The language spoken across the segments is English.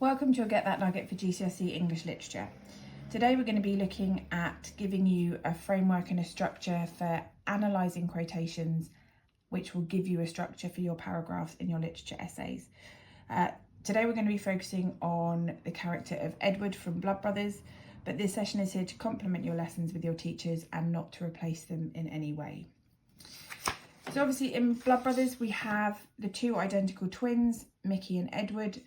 Welcome to your Get That Nugget for GCSE English Literature. Today we're going to be looking at giving you a framework and a structure for analysing quotations, which will give you a structure for your paragraphs in your literature essays. Today we're going to be focusing on the character of Edward from Blood Brothers, but this session is here to complement your lessons with your teachers and not to replace them in any way. So obviously in Blood Brothers we have the two identical twins, Mickey and Edward.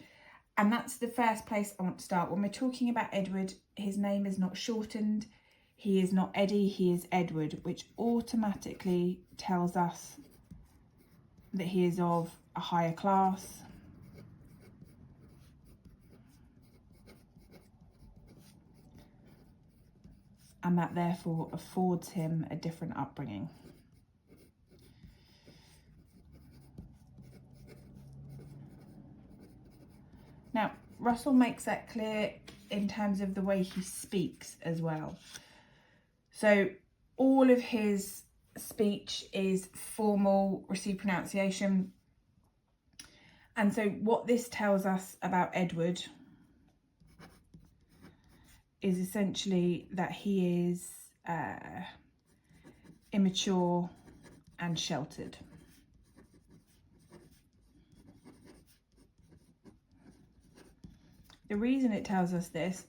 And that's the first place I want to start. When we're talking about Edward, his name is not shortened. He is not Eddie, he is Edward, which automatically tells us that he is of a higher class. And that therefore affords him a different upbringing. Now, Russell makes that clear in terms of the way he speaks as well. So all of his speech is formal, received pronunciation. And so what this tells us about Edward is essentially that he is immature and sheltered. The reason it tells us this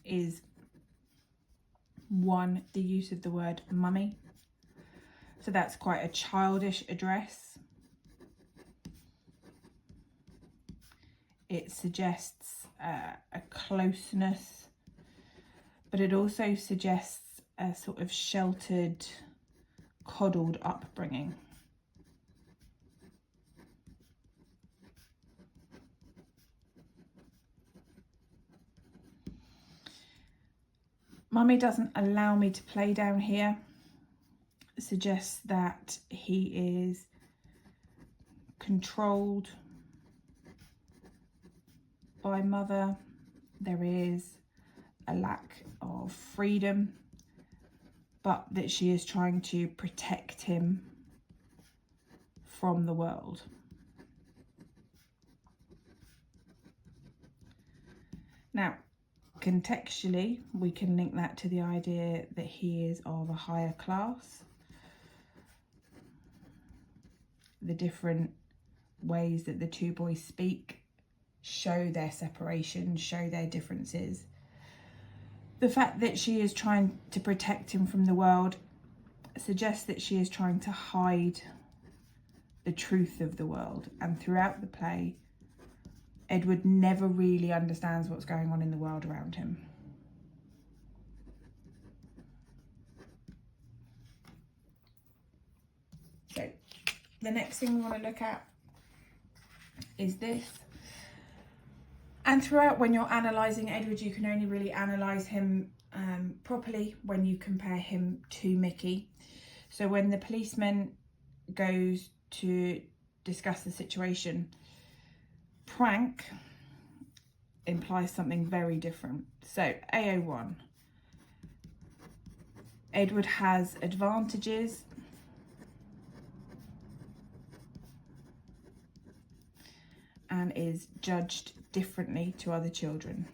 is, one, the use of the word mummy. So that's quite a childish address. It suggests a closeness, but it also suggests a sort of sheltered, coddled upbringing. Mummy doesn't allow me to play down here. It suggests that he is controlled by mother. There is a lack of freedom, but that she is trying to protect him from the world. Now, contextually, we can link that to the idea that he is of a higher class. The different ways that the two boys speak show their separation, show their differences. The fact that she is trying to protect him from the world suggests that she is trying to hide the truth of the world. And throughout the play, Edward never really understands what's going on in the world around him. So the next thing we want to look at is this. And throughout, when you're analysing Edward, you can only really analyse him properly when you compare him to Mickey. So when the policeman goes to discuss the situation, prank implies something very different. So AO1, Edward has advantages and is judged differently to other children.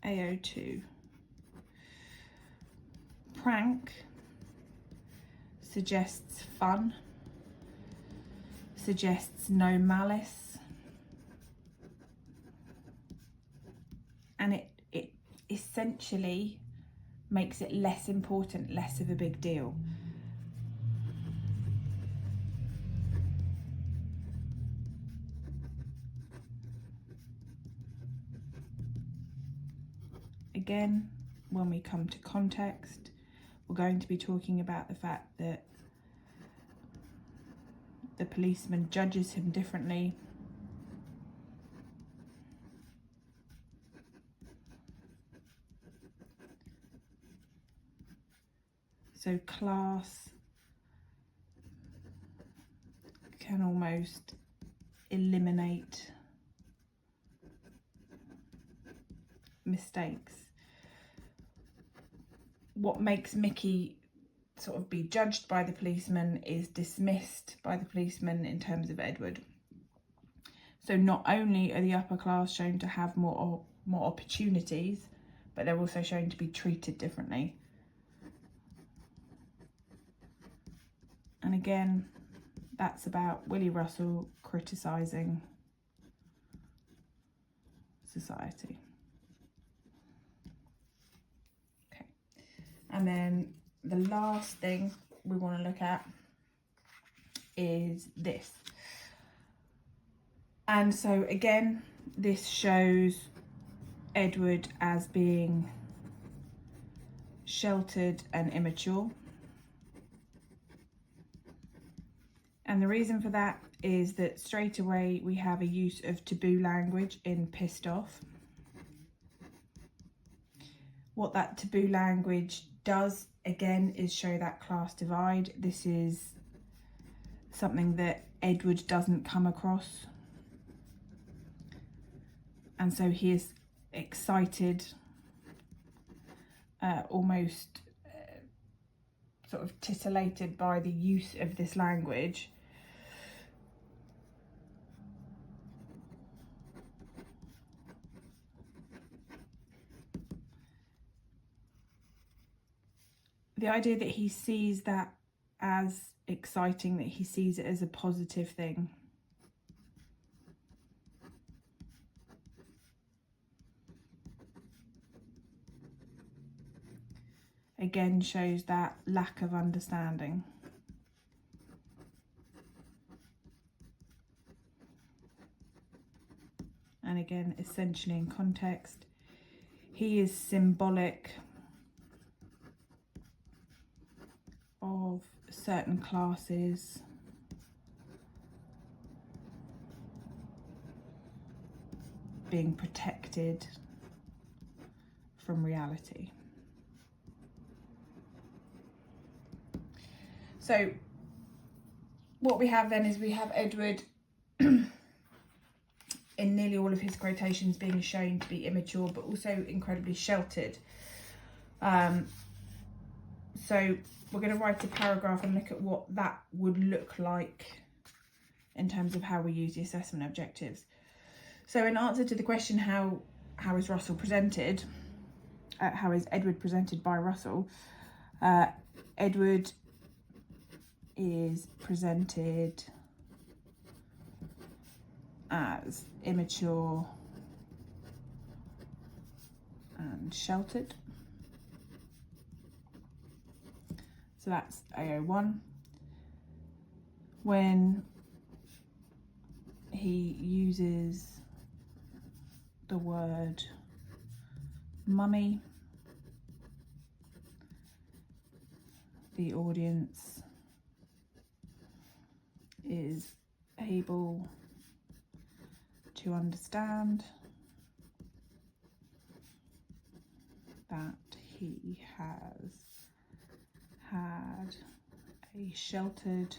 AO2, prank suggests fun, suggests no malice, and it essentially makes it less important, less of a big deal. Again, when we come to context, we're going to be talking about the fact that the policeman judges him differently. So class can almost eliminate mistakes. What makes Mickey sort of be judged by the policeman is dismissed by the policeman in terms of Edward. So not only are the upper class shown to have more opportunities, but they're also shown to be treated differently. And again, that's about Willie Russell criticising society. Okay, and then the last thing we want to look at is this. And so again, this shows Edward as being sheltered and immature. And the reason for that is that straight away we have a use of taboo language in pissed off. What that taboo language does, again, is show that class divide. This is something that Edward doesn't come across. And so he is excited, almost sort of titillated by the use of this language. The idea that he sees that as exciting, that he sees it as a positive thing. Again, shows that lack of understanding. And again, essentially in context, he is symbolic of certain classes being protected from reality. So what we have then is we have Edward in nearly all of his quotations being shown to be immature, but also incredibly sheltered. So we're going to write a paragraph and look at what that would look like in terms of how we use the assessment objectives. So in answer to the question, how is Russell presented? How is Edward presented by Russell? Edward is presented as immature and sheltered. So that's AO1. When he uses the word mummy, the audience is able to understand that he has had a sheltered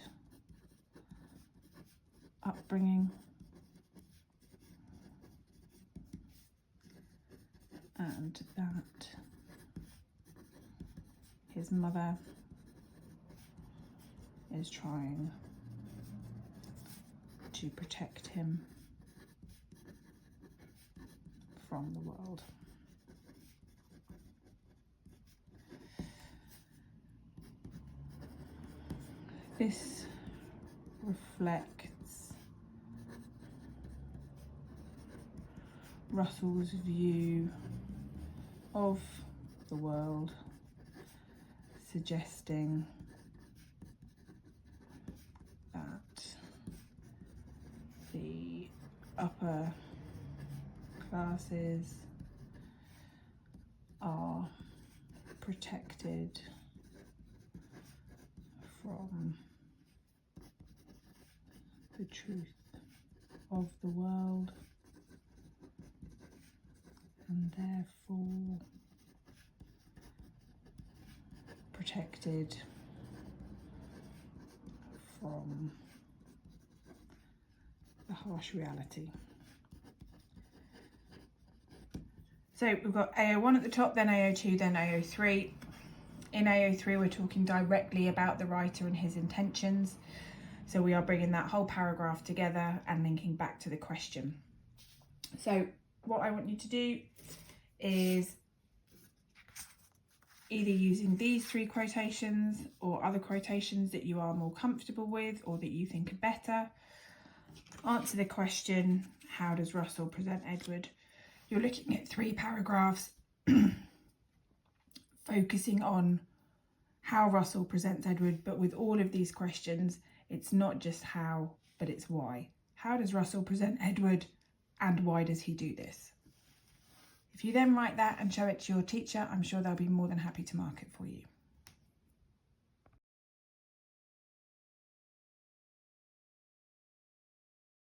upbringing and that his mother is trying to protect him from the world. This reflects Russell's view of the world, suggesting that the upper classes are protected from the truth of the world and therefore protected from the harsh reality. So we've got AO1 at the top, then AO2, then AO3. In AO3, we're talking directly about the writer and his intentions. So we are bringing that whole paragraph together and linking back to the question. So what I want you to do is either using these 3 quotations or other quotations that you are more comfortable with or that you think are better, answer the question, how does Russell present Edward? You're looking at 3 paragraphs focusing on how Russell presents Edward, but with all of these questions, it's not just how, but it's why. How does Russell present Edward, and why does he do this? If you then write that and show it to your teacher, I'm sure they'll be more than happy to mark it for you.